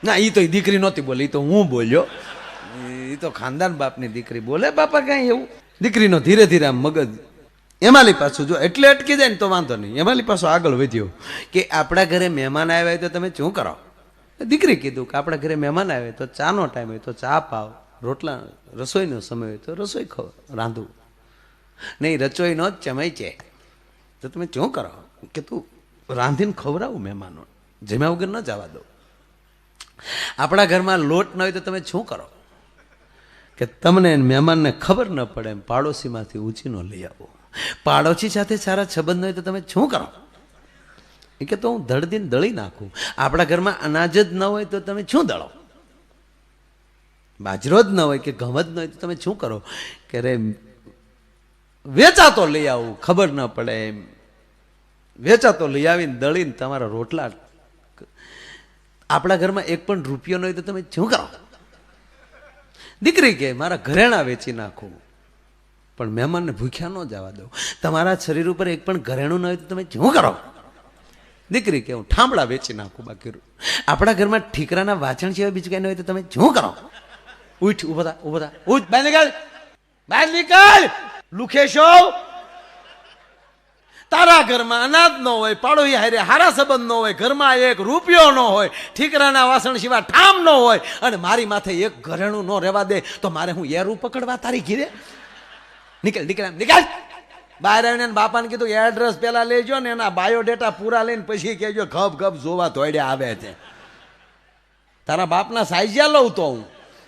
ના એ તો દીકરી નહોતી બોલી, એ તો હું બોલ્યો. એ તો ખાનદાન બાપની દીકરી બોલે બાપા, કાંઈ એવું દીકરીનો ધીરે ધીરે આમ મગજ એમાંલી પાછું જો એટલે અટકી જાય ને તો વાંધો નહીં. એમાંલી પાછો આગળ વધ્યો કે આપણા ઘરે મહેમાન આવ્યા હોય તો તમે શું કરો. દીકરી કીધું કે આપણા ઘરે મહેમાન આવે તો ચાનો ટાઈમ હોય તો ચા પાવ, રોટલા રસોઈનો સમય હોય તો રસોઈ રાંધું, નહીં રસોઈ નો જ ચમાઈ છે તો તમે શું કરો કે તું રાંધીને ખવડાવું મહેમાનો, જમ્યા વગર ન જવા દો. આપણા ઘરમાં લોટ ન હોય તો તમે શું કરો કે તમને મહેમાનને ખબર ન પડે એમ પાડોશીમાંથી ઉછીનો લઈ આવો. પાડોશી સાથે સારા સંબંધ હોય તો તમે શું કરો એ કે તો હું ધડદીને દળી નાખું. આપણા ઘરમાં અનાજ જ ન હોય તો તમે શું દળો, બાજરો જ ન હોય કે ઘઉં જ ન હોય તો તમે શું કરો કે રે વેચાતો લઈ આવું, ખબર ન પડે એમ વેચાતો લઈ આવીને દળીને તમારા રોટલા. આપણા ઘરમાં એક પણ રૂપિયો ન હોય તો તમે શું કરો. દીકરી કે મારા ઘરેણા વેચી નાખું પણ મહેમાનને ભૂખ્યા ન જવા દો. તમારા શરીર ઉપર એક પણ ઘરેણું ન હોય તો તમે શું કરો. દીકરી કે હું ઠામડા વેચી નાખું. બાકી આપણા ઘરમાં ઠીકરાના વાચણ સિવાય બીજું કઈ ન હોય તો તમે શું કરો. ઉઠ, ઉભો થા, ઉભો થા, ઉઠ, બહાર નીકળ, બહાર નીકળ. લુખેશો, તારા ઘરમાં અનાજ ન હોય, પાડોશી હારે હારા સંબંધ ન હોય, ઘરમાં એક રૂપિયો ન હોય, ઠીકરાના વાસણ સિવાય ઠામ ન હોય, અને મારી માથે એક ઘરેણું ન રહેવા દે તો મારે હું એરું પકડવા તારી ઘીરે. નીકળ, નીકળ, નીકળ. બહાર આવીને બાપાને કીધું એડ્રેસ પેલા લેજો ને એના બાયોડેટા પૂરા લઈને પછી કહેજો ગપ ગપ જોવા તોડ્યા આવે છે. તારા બાપના સાઈઝિયા લઉં તો હું